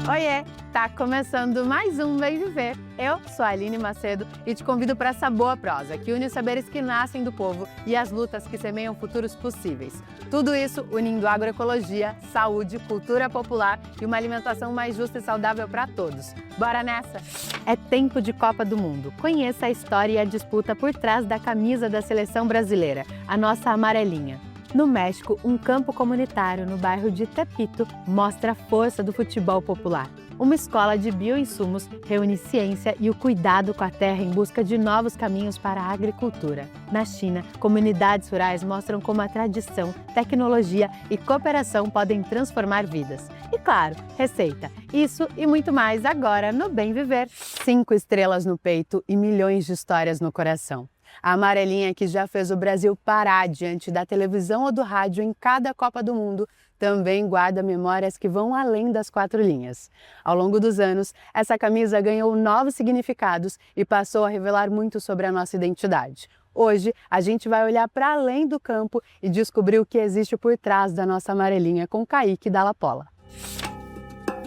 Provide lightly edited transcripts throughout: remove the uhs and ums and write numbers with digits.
Oiê, tá começando mais um Bem Viver. Eu sou a Aline Macedo e te convido para essa boa prosa que une os saberes que nascem do povo e as lutas que semeiam futuros possíveis. Tudo isso unindo agroecologia, saúde, cultura popular e uma alimentação mais justa e saudável para todos. Bora nessa? É tempo de Copa do Mundo. Conheça a história e a disputa por trás da camisa da seleção brasileira, a nossa amarelinha. No México, um campo comunitário no bairro de Tepito mostra a força do futebol popular. Uma escola de bioinsumos reúne ciência e o cuidado com a terra em busca de novos caminhos para a agricultura. Na China, comunidades rurais mostram como a tradição, tecnologia e cooperação podem transformar vidas. E claro, receita. Isso e muito mais agora no Bem Viver. 5 estrelas no peito e milhões de histórias no coração. A amarelinha que já fez o Brasil parar diante da televisão ou do rádio em cada Copa do Mundo também guarda memórias que vão além das 4 linhas. Ao longo dos anos, essa camisa ganhou novos significados e passou a revelar muito sobre a nossa identidade. Hoje, a gente vai olhar para além do campo e descobrir o que existe por trás da nossa amarelinha com Kaique Dalla Polla.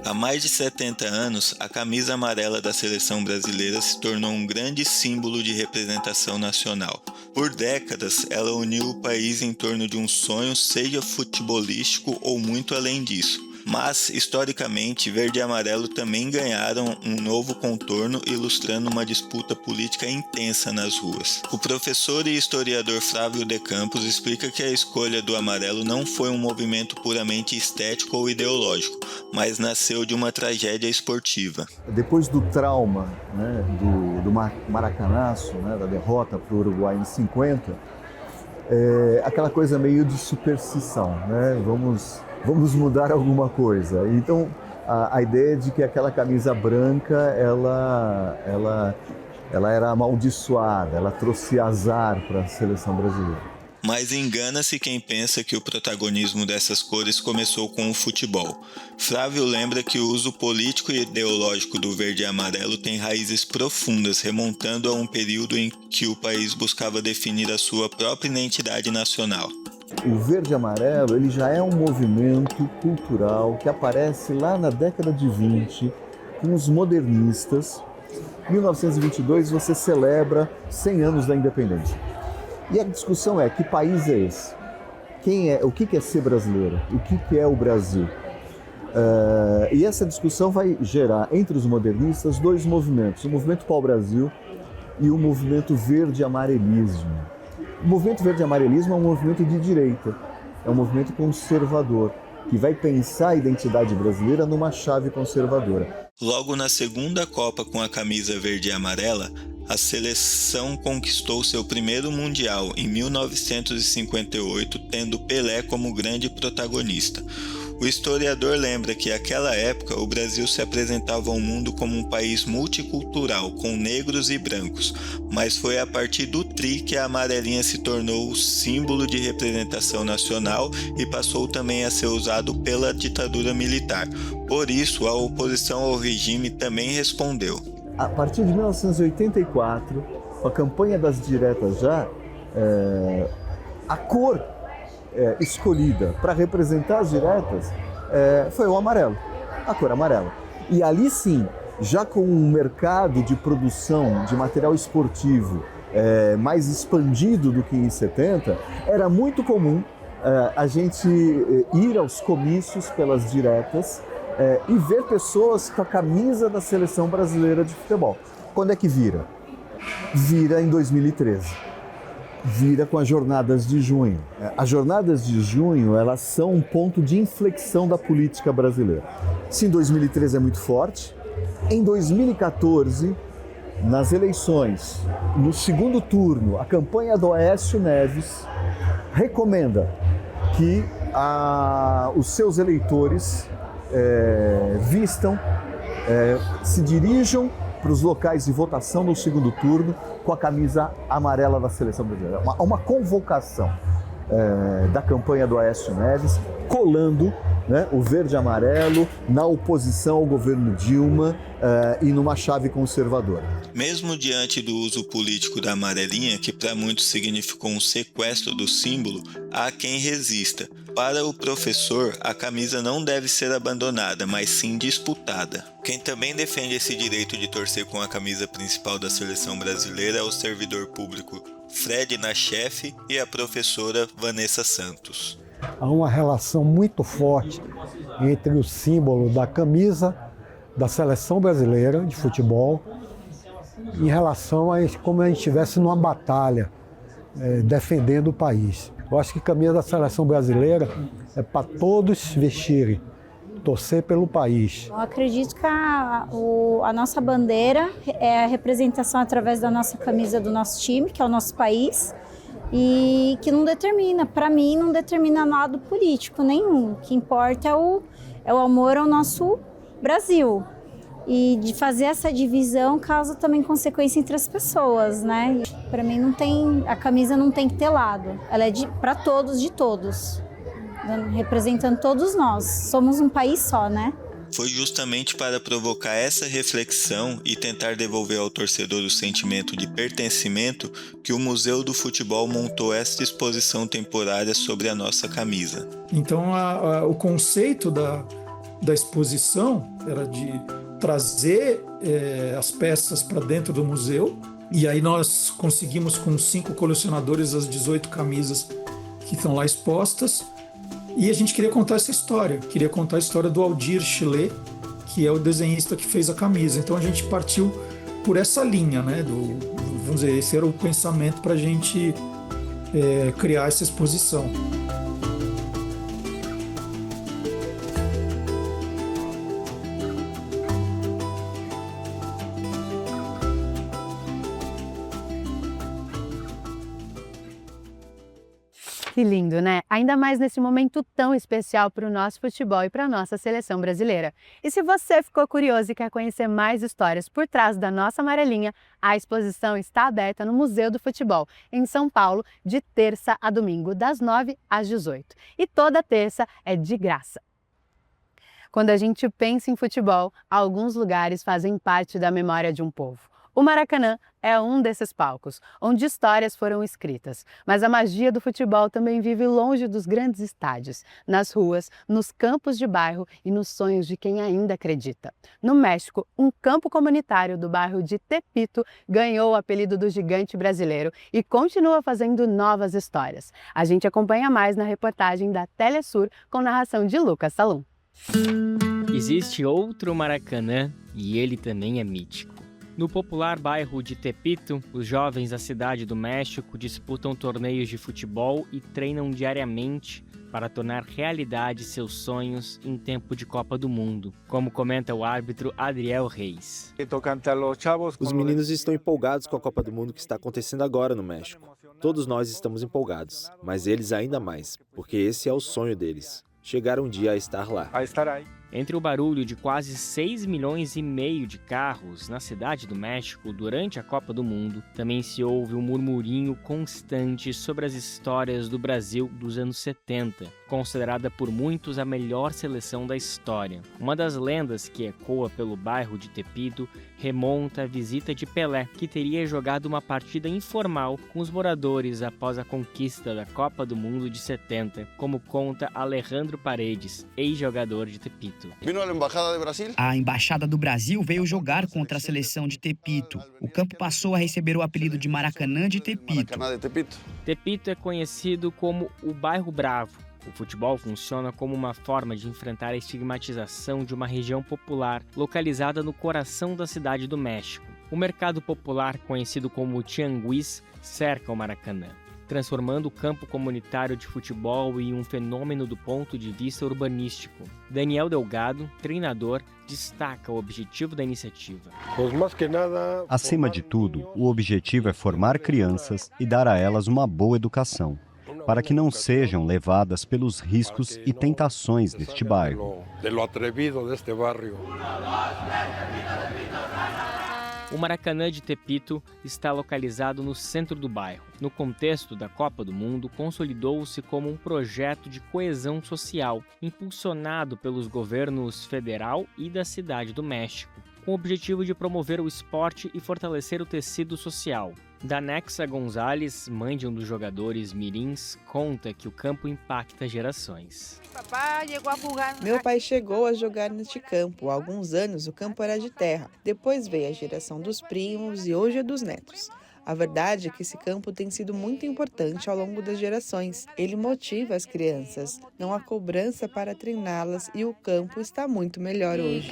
Há mais de 70 anos, a camisa amarela da seleção brasileira se tornou um grande símbolo de representação nacional. Por décadas, ela uniu o país em torno de um sonho, seja futebolístico ou muito além disso. Mas, historicamente, verde e amarelo também ganharam um novo contorno, ilustrando uma disputa política intensa nas ruas. O professor e historiador Flávio de Campos explica que a escolha do amarelo não foi um movimento puramente estético ou ideológico, mas nasceu de uma tragédia esportiva. Depois do trauma, do Maracanaço, da derrota para o Uruguai em 50, aquela coisa meio de superstição, vamos mudar alguma coisa. Então, a ideia de que aquela camisa branca, ela era amaldiçoada, ela trouxe azar para a seleção brasileira. Mas engana-se quem pensa que o protagonismo dessas cores começou com o futebol. Flávio lembra que o uso político e ideológico do verde e amarelo tem raízes profundas, remontando a um período em que o país buscava definir a sua própria identidade nacional. O verde e amarelo ele já é um movimento cultural que aparece lá na década de 20 com os modernistas. Em 1922 você celebra 100 anos da independência. E a discussão é, que país é esse? O que é ser brasileiro? O que é o Brasil? E essa discussão vai gerar entre os modernistas 2 movimentos, o movimento pau-brasil e o movimento verde-amarelismo. O movimento verde-amarelismo é um movimento de direita, é um movimento conservador, que vai pensar a identidade brasileira numa chave conservadora. Logo na segunda Copa com a camisa verde e amarela, a seleção conquistou seu primeiro Mundial em 1958, tendo Pelé como grande protagonista. O historiador lembra que naquela época o Brasil se apresentava ao mundo como um país multicultural, com negros e brancos, mas foi a partir do tri que a amarelinha se tornou o símbolo de representação nacional e passou também a ser usado pela ditadura militar. Por isso, a oposição ao regime também respondeu. A partir de 1984, com a campanha das diretas já, a cor escolhida para representar as diretas foi o amarelo, a cor amarela. E ali sim, já com um mercado de produção de material esportivo mais expandido do que em 70, era muito comum a gente ir aos comícios pelas diretas e ver pessoas com a camisa da seleção brasileira de futebol. Quando é que vira? Vira em 2013. Vira com as jornadas de junho. As jornadas de junho, elas são um ponto de inflexão da política brasileira. Se em 2013 é muito forte, em 2014, nas eleições, no segundo turno, a campanha do Aécio Neves recomenda que os seus eleitores vistam, se dirijam para os locais de votação no segundo turno com a camisa amarela da seleção brasileira. Uma convocação da campanha do Aécio Neves, colando o verde e amarelo na oposição ao governo Dilma e numa chave conservadora. Mesmo diante do uso político da amarelinha, que para muitos significou um sequestro do símbolo, há quem resista. Para o professor, a camisa não deve ser abandonada, mas sim disputada. Quem também defende esse direito de torcer com a camisa principal da seleção brasileira é o servidor público Fred Nachef e a professora Vanessa Santos. Há uma relação muito forte entre o símbolo da camisa da seleção brasileira de futebol em relação a como a gente estivesse numa batalha defendendo o país. Eu acho que a camisa da seleção brasileira é para todos vestirem, torcer pelo país. Eu acredito que a nossa bandeira é a representação através da nossa camisa do nosso time, que é o nosso país, e que não determina, para mim, não determina lado político nenhum. O que importa é o amor ao nosso Brasil. E de fazer essa divisão causa também consequência entre as pessoas, né? Para mim a camisa não tem que ter lado. Ela é para todos, de todos, representando todos nós. Somos um país só, né? Foi justamente para provocar essa reflexão e tentar devolver ao torcedor o sentimento de pertencimento que o Museu do Futebol montou esta exposição temporária sobre a nossa camisa. Então o conceito da exposição era de trazer as peças para dentro do museu, e aí nós conseguimos com 5 colecionadores as 18 camisas que estão lá expostas, e a gente queria contar essa história, queria contar a história do Aldir Chile, que é o desenhista que fez a camisa. Então a gente partiu por essa linha, né? Vamos dizer, esse era o pensamento para a gente criar essa exposição. Que lindo, né? Ainda mais nesse momento tão especial para o nosso futebol e para a nossa seleção brasileira. E se você ficou curioso e quer conhecer mais histórias por trás da nossa amarelinha, a exposição está aberta no Museu do Futebol, em São Paulo, de terça a domingo, das 9 às 18. E toda terça é de graça. Quando a gente pensa em futebol, alguns lugares fazem parte da memória de um povo. O Maracanã é um desses palcos, onde histórias foram escritas. Mas a magia do futebol também vive longe dos grandes estádios, nas ruas, nos campos de bairro e nos sonhos de quem ainda acredita. No México, um campo comunitário do bairro de Tepito ganhou o apelido do gigante brasileiro e continua fazendo novas histórias. A gente acompanha mais na reportagem da Telesur com narração de Lucas Salum. Existe outro Maracanã e ele também é mítico. No popular bairro de Tepito, os jovens da cidade do México disputam torneios de futebol e treinam diariamente para tornar realidade seus sonhos em tempo de Copa do Mundo, como comenta o árbitro Adriel Reis. Os meninos estão empolgados com a Copa do Mundo que está acontecendo agora no México. Todos nós estamos empolgados, mas eles ainda mais, porque esse é o sonho deles, chegar um dia a estar lá. Entre o barulho de quase 6,5 milhões de carros na cidade do México durante a Copa do Mundo, também se ouve um murmurinho constante sobre as histórias do Brasil dos anos 70, considerada por muitos a melhor seleção da história. Uma das lendas que ecoa pelo bairro de Tepito remonta à visita de Pelé, que teria jogado uma partida informal com os moradores após a conquista da Copa do Mundo de 70, como conta Alejandro Paredes, ex-jogador de Tepito. A Embaixada do Brasil veio jogar contra a seleção de Tepito. O campo passou a receber o apelido de Maracanã de Tepito. Tepito é conhecido como o Bairro Bravo. O futebol funciona como uma forma de enfrentar a estigmatização de uma região popular localizada no coração da cidade do México. O mercado popular, conhecido como Tianguis, cerca o Maracanã, transformando o campo comunitário de futebol em um fenômeno do ponto de vista urbanístico. Daniel Delgado, treinador, destaca o objetivo da iniciativa. Acima de tudo, o objetivo é formar crianças e dar a elas uma boa educação, para que não sejam levadas pelos riscos e tentações deste bairro. O Maracanã de Tepito está localizado no centro do bairro. No contexto da Copa do Mundo, consolidou-se como um projeto de coesão social, impulsionado pelos governos federal e da cidade do México, com o objetivo de promover o esporte e fortalecer o tecido social. Danexa Gonzalez, mãe de um dos jogadores mirins, conta que o campo impacta gerações. Meu pai chegou a jogar neste campo. Há alguns anos o campo era de terra. Depois veio a geração dos primos e hoje é dos netos. A verdade é que esse campo tem sido muito importante ao longo das gerações. Ele motiva as crianças, não há cobrança para treiná-las e o campo está muito melhor hoje.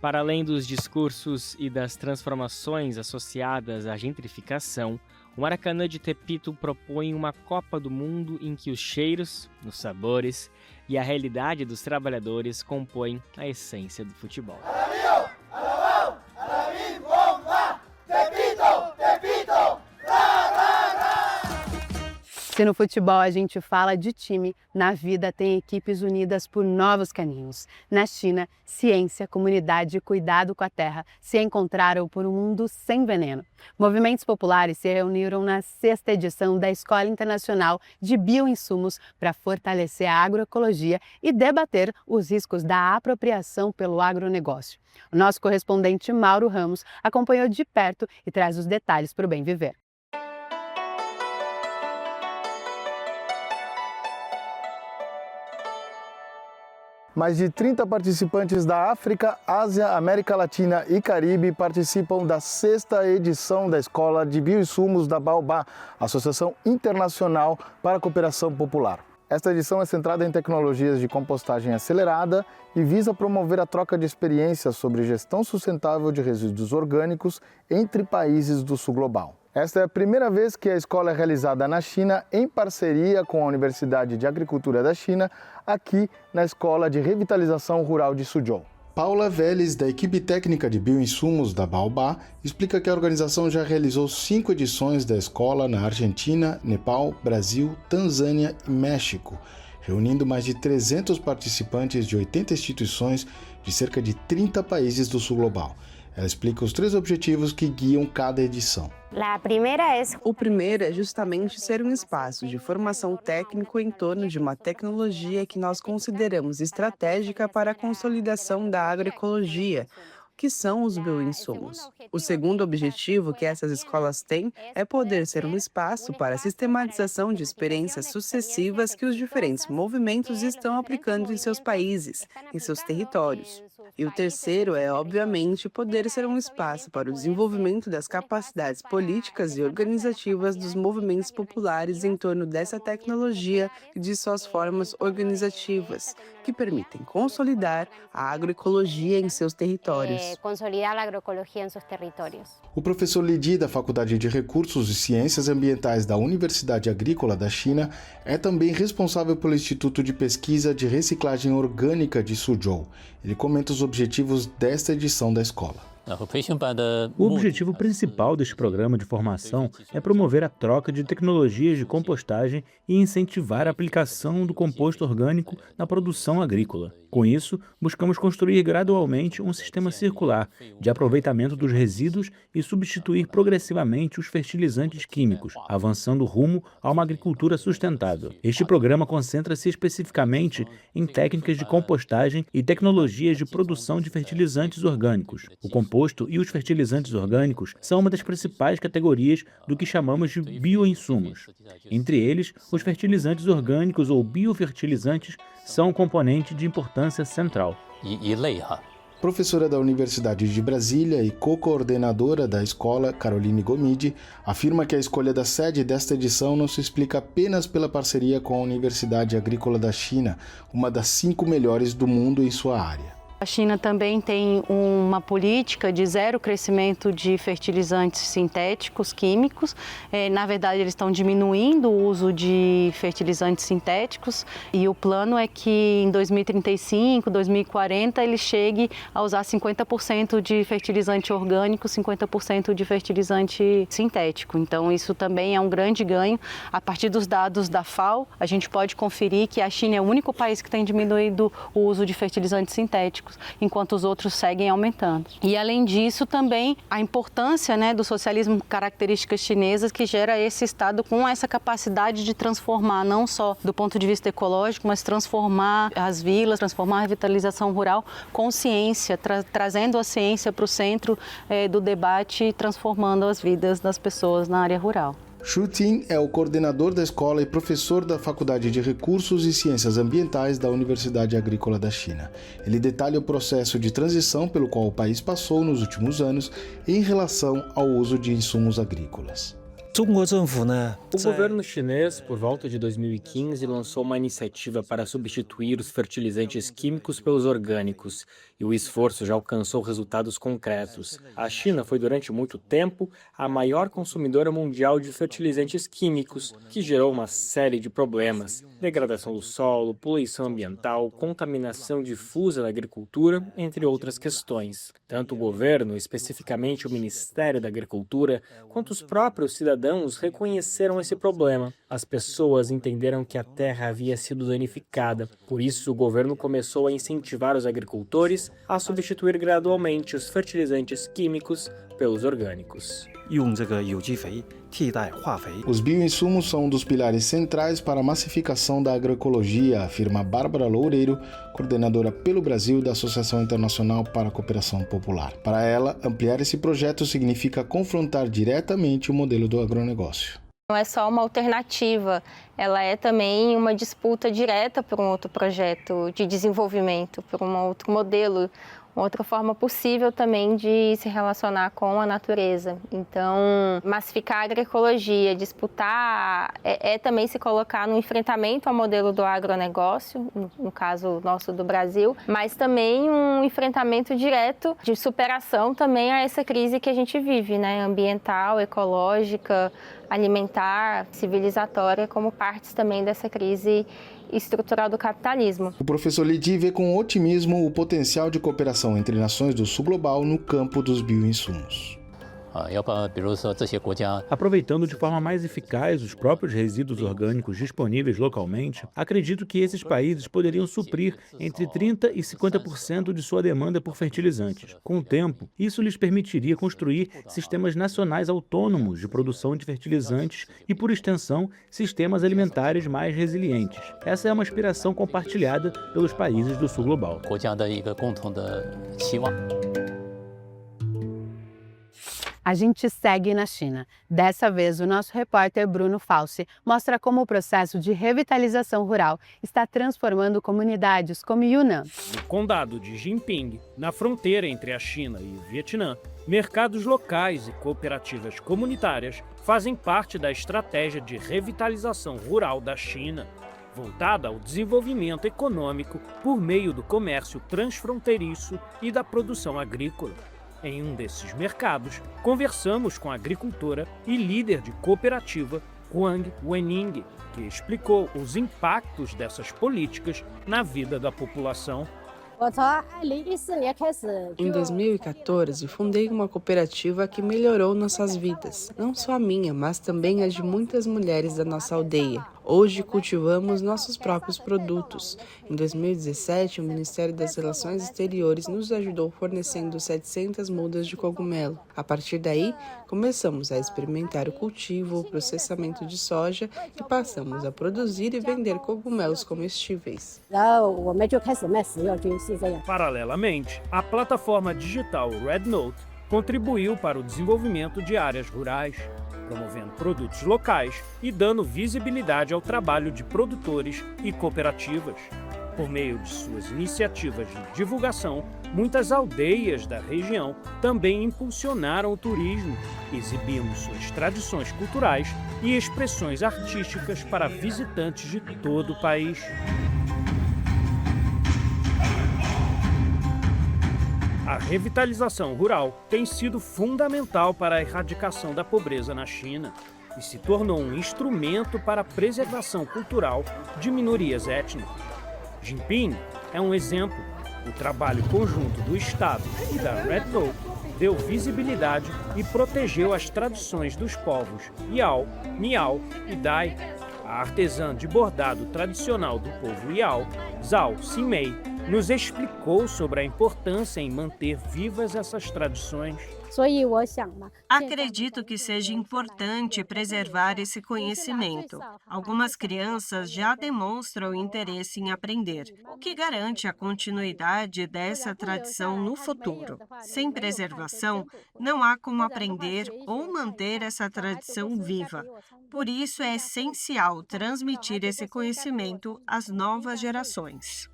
Para além dos discursos e das transformações associadas à gentrificação, o Maracanã de Tepito propõe uma Copa do Mundo em que os cheiros, os sabores e a realidade dos trabalhadores compõem a essência do futebol. Se no futebol a gente fala de time, na vida tem equipes unidas por novos caminhos. Na China, ciência, comunidade e cuidado com a terra se encontraram por um mundo sem veneno. Movimentos populares se reuniram na 6ª edição da Escola Internacional de Bioinsumos para fortalecer a agroecologia e debater os riscos da apropriação pelo agronegócio. O nosso correspondente Mauro Ramos acompanhou de perto e traz os detalhes para o Bem Viver. Mais de 30 participantes da África, Ásia, América Latina e Caribe participam da 6ª edição da Escola de Bioinsumos da Baobá, Associação Internacional para a Cooperação Popular. Esta edição é centrada em tecnologias de compostagem acelerada e visa promover a troca de experiências sobre gestão sustentável de resíduos orgânicos entre países do sul global. Esta é a primeira vez que a escola é realizada na China em parceria com a Universidade de Agricultura da China, aqui na Escola de Revitalização Rural de Suzhou. Paula Vélez, da equipe técnica de bioinsumos da Baobá, explica que a organização já realizou 5 edições da escola na Argentina, Nepal, Brasil, Tanzânia e México, reunindo mais de 300 participantes de 80 instituições de cerca de 30 países do sul global. Ela explica os 3 objetivos que guiam cada edição. O primeiro é justamente ser um espaço de formação técnico em torno de uma tecnologia que nós consideramos estratégica para a consolidação da agroecologia, que são os bioinsumos. O segundo objetivo que essas escolas têm é poder ser um espaço para a sistematização de experiências sucessivas que os diferentes movimentos estão aplicando em seus países, em seus territórios. E o terceiro é, obviamente, poder ser um espaço para o desenvolvimento das capacidades políticas e organizativas dos movimentos populares em torno dessa tecnologia e de suas formas organizativas, que permitem consolidar a agroecologia em seus territórios. O professor Lidi, da Faculdade de Recursos e Ciências Ambientais da Universidade Agrícola da China, é também responsável pelo Instituto de Pesquisa de Reciclagem Orgânica de Suzhou. Ele comenta os objetivos desta edição da escola. O objetivo principal deste programa de formação é promover a troca de tecnologias de compostagem e incentivar a aplicação do composto orgânico na produção agrícola. Com isso, buscamos construir gradualmente um sistema circular de aproveitamento dos resíduos e substituir progressivamente os fertilizantes químicos, avançando rumo a uma agricultura sustentável. Este programa concentra-se especificamente em técnicas de compostagem e tecnologias de produção de fertilizantes orgânicos. O composto e os fertilizantes orgânicos são uma das principais categorias do que chamamos de bioinsumos. Entre eles, os fertilizantes orgânicos ou biofertilizantes são um componente de importância central. Professora da Universidade de Brasília e co-coordenadora da escola, Caroline Gomide, afirma que a escolha da sede desta edição não se explica apenas pela parceria com a Universidade Agrícola da China, uma das 5 melhores do mundo em sua área. A China também tem uma política de zero crescimento de fertilizantes sintéticos químicos. Na verdade, eles estão diminuindo o uso de fertilizantes sintéticos e o plano é que em 2035, 2040, ele chegue a usar 50% de fertilizante orgânico, 50% de fertilizante sintético. Então, isso também é um grande ganho. A partir dos dados da FAO, a gente pode conferir que a China é o único país que tem diminuído o uso de fertilizantes sintéticos sintéticos, enquanto os outros seguem aumentando. E além disso, também a importância, né, do socialismo, características chinesas, que gera esse Estado com essa capacidade de transformar, não só do ponto de vista ecológico, mas transformar as vilas, transformar a revitalização rural com ciência, trazendo a ciência para o centro do debate e transformando as vidas das pessoas na área rural. Xu Ting é o coordenador da escola e professor da Faculdade de Recursos e Ciências Ambientais da Universidade Agrícola da China. Ele detalha o processo de transição pelo qual o país passou nos últimos anos em relação ao uso de insumos agrícolas. O governo chinês, por volta de 2015, lançou uma iniciativa para substituir os fertilizantes químicos pelos orgânicos, e o esforço já alcançou resultados concretos. A China foi durante muito tempo a maior consumidora mundial de fertilizantes químicos, que gerou uma série de problemas: degradação do solo, poluição ambiental, contaminação difusa da agricultura, entre outras questões. Tanto o governo, especificamente o Ministério da Agricultura, quanto os próprios cidadãos reconheceram esse problema. As pessoas entenderam que a terra havia sido danificada. Por isso, o governo começou a incentivar os agricultores a substituir gradualmente os fertilizantes químicos pelos orgânicos. Os bioinsumos são um dos pilares centrais para a massificação da agroecologia, afirma Bárbara Loureiro, coordenadora pelo Brasil da Associação Internacional para a Cooperação Popular. Para ela, ampliar esse projeto significa confrontar diretamente o modelo do agronegócio. Não é só uma alternativa, ela é também uma disputa direta por um outro projeto de desenvolvimento, por um outro modelo, uma outra forma possível também de se relacionar com a natureza. Então, massificar a agroecologia, disputar, é também se colocar no enfrentamento ao modelo do agronegócio, no caso nosso do Brasil, mas também um enfrentamento direto de superação também a essa crise que a gente vive, né? Ambiental, ecológica, alimentar, civilizatória, como partes também dessa crise estrutural do capitalismo. O professor Lidi vê com otimismo o potencial de cooperação entre nações do sul global no campo dos bioinsumos. Aproveitando de forma mais eficaz os próprios resíduos orgânicos disponíveis localmente, acredito que esses países poderiam suprir entre 30% e 50% de sua demanda por fertilizantes. Com o tempo, isso lhes permitiria construir sistemas nacionais autônomos de produção de fertilizantes e, por extensão, sistemas alimentares mais resilientes. Essa é uma aspiração compartilhada pelos países do sul global. A gente segue na China. Dessa vez, o nosso repórter Bruno Falsi mostra como o processo de revitalização rural está transformando comunidades como Yunnan. No condado de Jinping, na fronteira entre a China e o Vietnã, mercados locais e cooperativas comunitárias fazem parte da estratégia de revitalização rural da China, voltada ao desenvolvimento econômico por meio do comércio transfronteiriço e da produção agrícola. Em um desses mercados, conversamos com a agricultora e líder de cooperativa Huang Wening, que explicou os impactos dessas políticas na vida da população. Em 2014, fundei uma cooperativa que melhorou nossas vidas, não só a minha, mas também a de muitas mulheres da nossa aldeia. Hoje cultivamos nossos próprios produtos. Em 2017, o Ministério das Relações Exteriores nos ajudou fornecendo 700 mudas de cogumelo. A partir daí, começamos a experimentar o cultivo, o processamento de soja e passamos a produzir e vender cogumelos comestíveis. Paralelamente, a plataforma digital RedNote contribuiu para o desenvolvimento de áreas rurais, promovendo produtos locais e dando visibilidade ao trabalho de produtores e cooperativas. Por meio de suas iniciativas de divulgação, muitas aldeias da região também impulsionaram o turismo. Exibimos suas tradições culturais e expressões artísticas para visitantes de todo o país. A revitalização rural tem sido fundamental para a erradicação da pobreza na China e se tornou um instrumento para a preservação cultural de minorias étnicas. Jinping é um exemplo. O trabalho conjunto do Estado e da RedNote deu visibilidade e protegeu as tradições dos povos Yao, Miao e Dai. A artesã de bordado tradicional do povo Yao, Zhao Ximei, nos explicou sobre a importância em manter vivas essas tradições. Acredito que seja importante preservar esse conhecimento. Algumas crianças já demonstram interesse em aprender, o que garante a continuidade dessa tradição no futuro. Sem preservação, não há como aprender ou manter essa tradição viva. Por isso, é essencial transmitir esse conhecimento às novas gerações.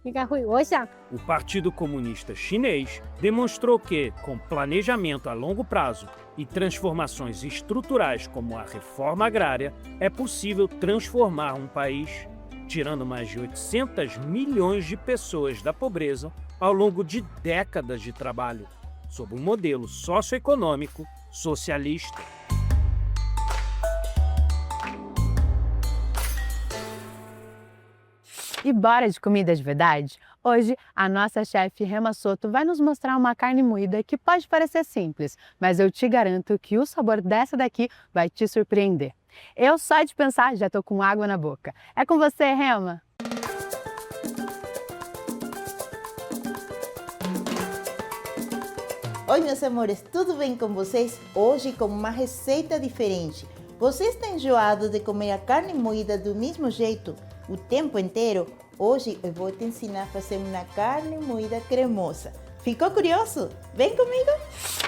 O Partido Comunista Chinês demonstrou que, com planejamento a longo prazo e transformações estruturais como a reforma agrária, é possível transformar um país, tirando mais de 800 milhões de pessoas da pobreza ao longo de décadas de trabalho, sob um modelo socioeconômico socialista. E bora de comida de verdade? Hoje, a nossa chefe Rema Soto vai nos mostrar uma carne moída que pode parecer simples, mas eu te garanto que o sabor dessa daqui vai te surpreender. Eu só de pensar já tô com água na boca. É com você, Rema! Oi, meus amores, tudo bem com vocês? Hoje com uma receita diferente. Você está enjoado de comer a carne moída do mesmo jeito o tempo inteiro? Hoje eu vou te ensinar a fazer uma carne moída cremosa. Ficou curioso? Vem comigo!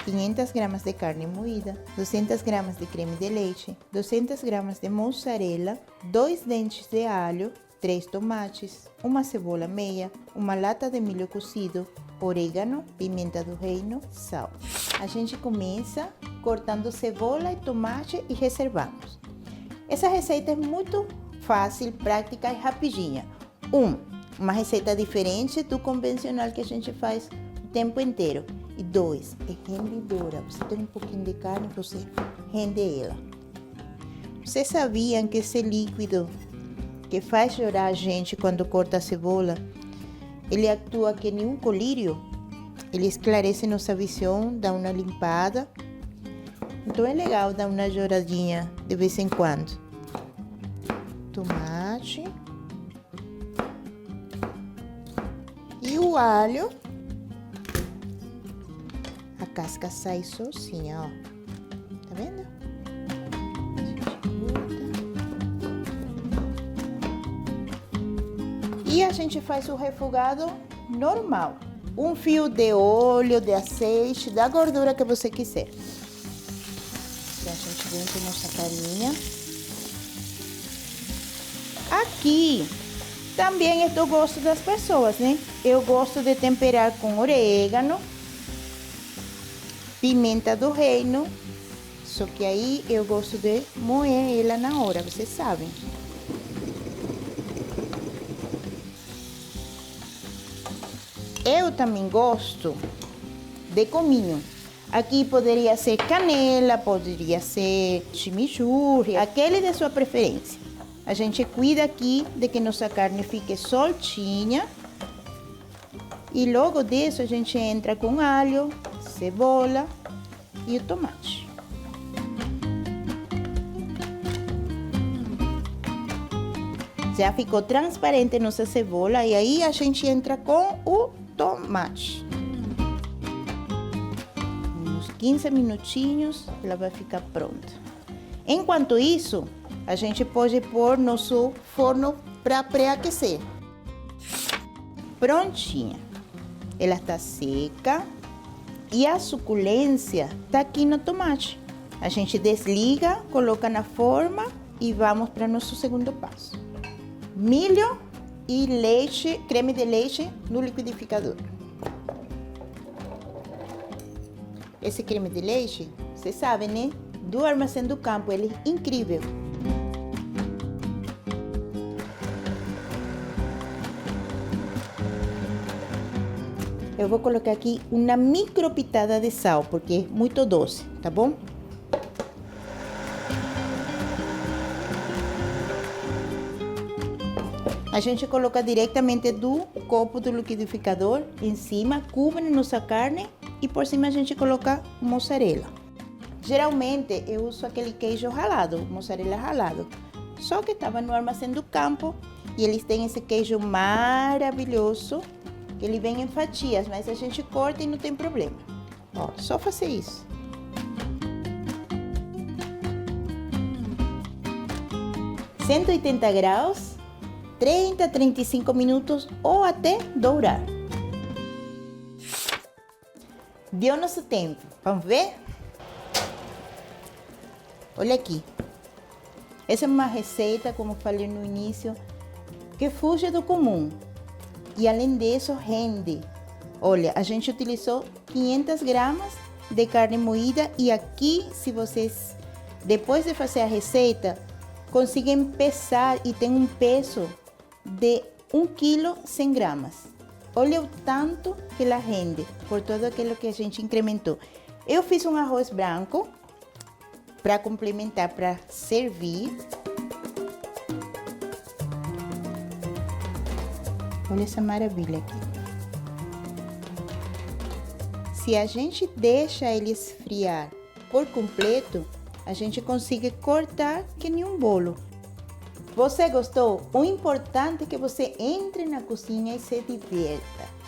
500 gramas de carne moída, 200 gramas de creme de leite, 200 gramas de mussarela, 2 dentes de alho, 3 tomates, uma cebola meia, uma lata de milho cozido, orégano, pimenta do reino, sal. A gente começa cortando cebola e tomate e reservamos. Essa receita é muito fácil, prática e rapidinha. Uma receita diferente do convencional que a gente faz o tempo inteiro. E 2, é rendidora. Você tem um pouquinho de carne, você rende ela. Vocês sabiam que esse líquido que faz chorar a gente quando corta a cebola, ele atua que nem um colírio? Ele esclarece nossa visão, dá uma limpada. Então é legal dar uma choradinha de vez em quando. Tomate e o alho, a casca sai sozinha, ó, tá vendo? E a gente faz o refogado normal, um fio de óleo, de azeite, da gordura que você quiser. Então a gente vem com nossa carninha. Aqui também é do gosto das pessoas, né? Eu gosto de temperar com orégano, pimenta do reino, só que aí eu gosto de moer ela na hora, vocês sabem. Eu também gosto de cominho. Aqui poderia ser canela, poderia ser chimichurri, aquele de sua preferência. A gente cuida aqui de que nossa carne fique soltinha. E logo disso a gente entra com alho, cebola e o tomate. Já ficou transparente nossa cebola e aí a gente entra com o tomate. Uns 15 minutinhos ela vai ficar pronta. Enquanto isso, a gente pode pôr nosso forno para pré-aquecer. Prontinha. Ela está seca e a suculência está aqui no tomate. A gente desliga, coloca na forma e vamos para nosso segundo passo. Milho e leite, creme de leite no liquidificador. Esse creme de leite, vocês sabem, né? Do Armazém do Campo, ele é incrível. Eu vou colocar aqui uma micro pitada de sal, porque é muito doce, tá bom? A gente coloca diretamente do copo do liquidificador em cima, cobre nossa carne e por cima a gente coloca mozzarella. Geralmente eu uso aquele queijo ralado, mozzarella ralado. Só que estava no Armazém do Campo e eles têm esse queijo maravilhoso que ele vem em fatias, mas a gente corta e não tem problema. Ó, só fazer isso. (180 graus), 30 a 35 minutos ou até dourar. Deu nosso tempo. Vamos ver? Olha aqui. Essa é uma receita, como falei no início, que fuge do comum. E além disso, rende. Olha, a gente utilizou 500 gramas de carne moída e aqui, se vocês, depois de fazer a receita, conseguem pesar e tem um peso de 1 kg 100 gramas. Olha o tanto que ela rende por tudo aquilo que a gente incrementou. Eu fiz um arroz branco para complementar, para servir. Olha essa maravilha aqui. Se a gente deixa ele esfriar por completo, a gente consegue cortar que nem um bolo. Você gostou? O importante é que você entre na cozinha e se divirta.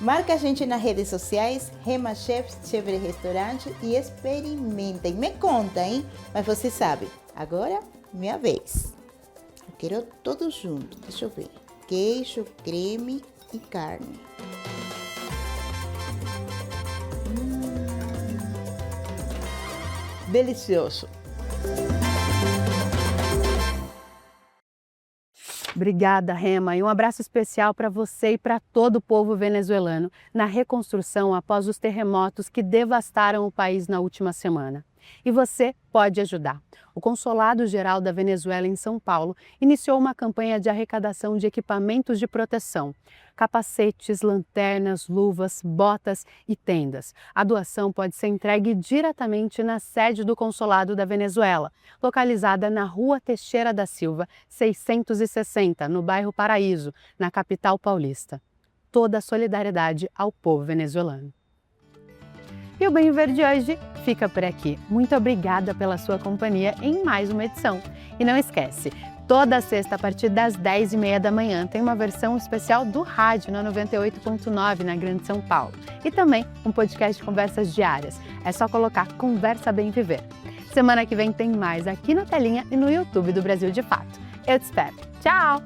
Marca a gente nas redes sociais, Rema Chefs, chefe de restaurante, e experimenta. E me conta, hein? Mas você sabe, agora, minha vez. Eu quero tudo junto, deixa eu ver. Queijo, creme e carne. Delicioso. Obrigada, Rema, e um abraço especial para você e para todo o povo venezuelano na reconstrução após os terremotos que devastaram o país na última semana. E você pode ajudar. O Consulado-Geral da Venezuela em São Paulo iniciou uma campanha de arrecadação de equipamentos de proteção, capacetes, lanternas, luvas, botas e tendas. A doação pode ser entregue diretamente na sede do Consulado da Venezuela, localizada na Rua Teixeira da Silva, 660, no bairro Paraíso, na capital paulista. Toda a solidariedade ao povo venezuelano. E o Bem Ver de hoje fica por aqui. Muito obrigada pela sua companhia em mais uma edição. E não esquece, toda sexta a partir das 10h30 da manhã tem uma versão especial do rádio na 98.9 na Grande São Paulo. E também um podcast de conversas diárias. É só colocar Conversa Bem Viver. Semana que vem tem mais aqui na telinha e no YouTube do Brasil de Fato. Eu te espero. Tchau!